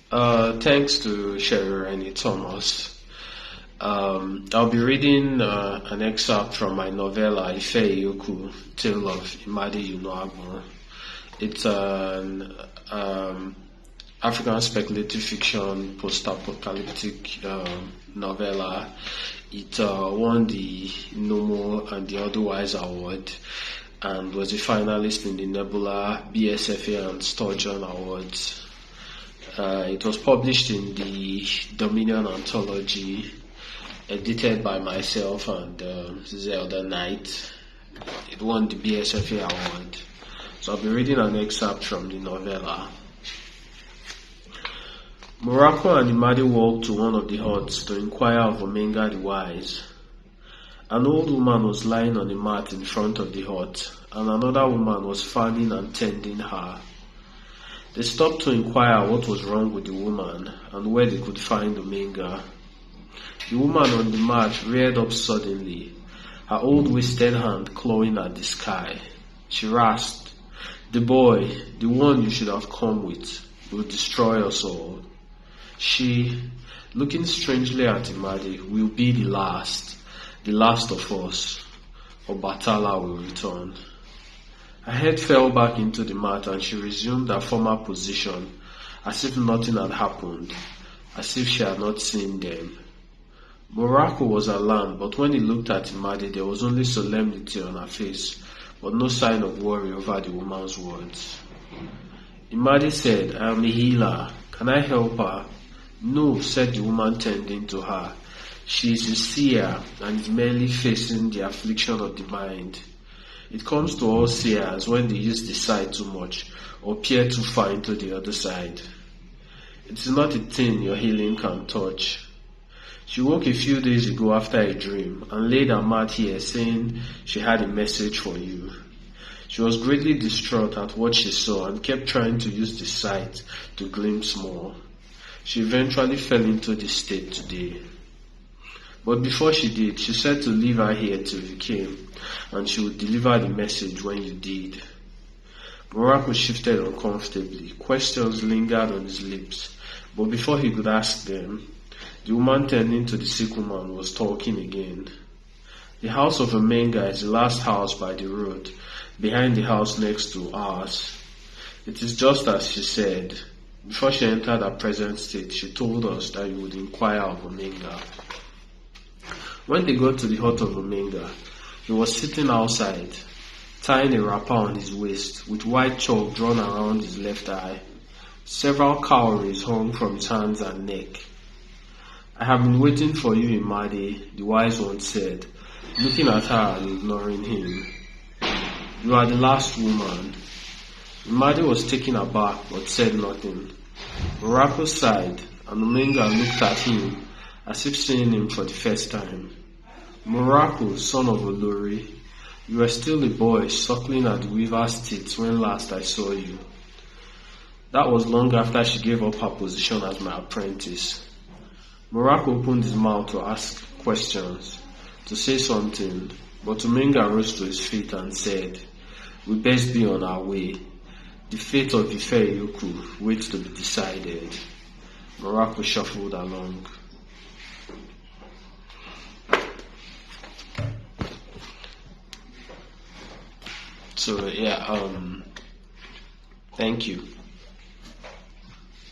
Thanks to Sherry Thomas. I'll be reading an excerpt from my novella IFE-IYOKU, Tale of ImadeyunuagboN. It's an African speculative fiction post-apocalyptic novella. It won the Nommo and the Otherwise Award and was a finalist in the Nebula, BSFA and Sturgeon Awards. It was published in the Dominion Anthology, edited by myself and Zelda Knight. It won the BSFA award. So I'll be reading an excerpt from the novella. Morocco and Imade walked to one of the huts to inquire of Omenga the Wise. An old woman was lying on a mat in front of the hut, and another woman was fanning and tending her. They stopped to inquire what was wrong with the woman and where they could find Omenga. The woman on the mat reared up suddenly, her old wasted hand clawing at the sky. She rasped, "The boy, the one you should have come with, will destroy us all. She, looking strangely at Imade, will be the last of us. Obatala will return." Her head fell back into the mat and she resumed her former position, as if nothing had happened, as if she had not seen them. Morocco was alarmed, but when he looked at Imade, there was only solemnity on her face, but no sign of worry over the woman's words. Imade said, "I am a healer. Can I help her?" "No," said the woman tending to her. "She is a seer and is merely facing the affliction of the mind. It comes to all seers when they use the sight too much or peer too far into the other side. It is not a thing your healing can touch. She woke a few days ago after a dream and laid her mat here saying she had a message for you. She was greatly distraught at what she saw and kept trying to use the sight to glimpse more. She eventually fell into this state today. But before she did, she said to leave her here till you came, and she would deliver the message when you did." Morocco shifted uncomfortably. Questions lingered on his lips, but before he could ask them, the woman tending to the sick woman was talking again. "The house of Omenga is the last house by the road, behind the house next to ours. It is just as she said. Before she entered her present state, she told us that you would inquire of Omenga." When they got to the hut of Omenga, he was sitting outside, tying a wrapper on his waist, with white chalk drawn around his left eye. Several cowries hung from his hands and neck. "I have been waiting for you, Imade," the wise one said, looking at her and ignoring him. "You are the last woman." Imade was taken aback but said nothing. Morocco sighed, and Omenga looked at him as if seeing him for the first time. "Morocco, son of Olori, you were still a boy suckling at the weaver's teats when last I saw you." That was long after she gave up her position as my apprentice. Morocco opened his mouth to ask questions, to say something, but Omenga rose to his feet and said, "We best be on our way. The fate of IFE-IYOKU waits to be decided." Morocco shuffled along. So yeah, thank you.